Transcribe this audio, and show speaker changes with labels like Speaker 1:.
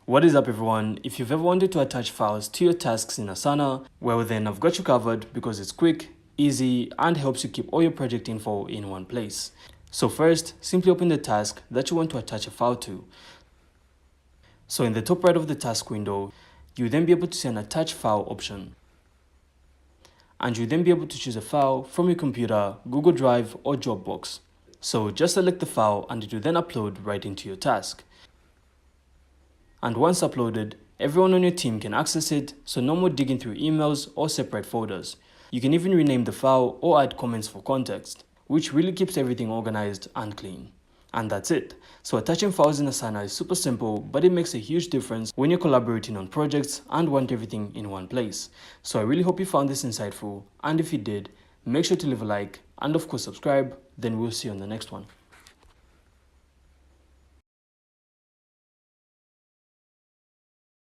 Speaker 1: What is up everyone? If you've ever wanted to attach files to your tasks in Asana, well then I've got you covered because it's quick, easy, and helps you keep all your project info in one place. So first, simply open the task that you want to attach a file to. So in the top right of the task window, you'll then be able to see an attach file option. And you'll then be able to choose a file from your computer, Google Drive, or Dropbox. So just select the file and it will then upload right into your task. And once uploaded, everyone on your team can access it, so no more digging through emails or separate folders. You can even rename the file or add comments for context, which really keeps everything organized and clean. And that's it. So attaching files in Asana is super simple, but it makes a huge difference when you're collaborating on projects and want everything in one place. So I really hope you found this insightful, and if you did, make sure to leave a like and of course subscribe. Then we'll see you on the next one.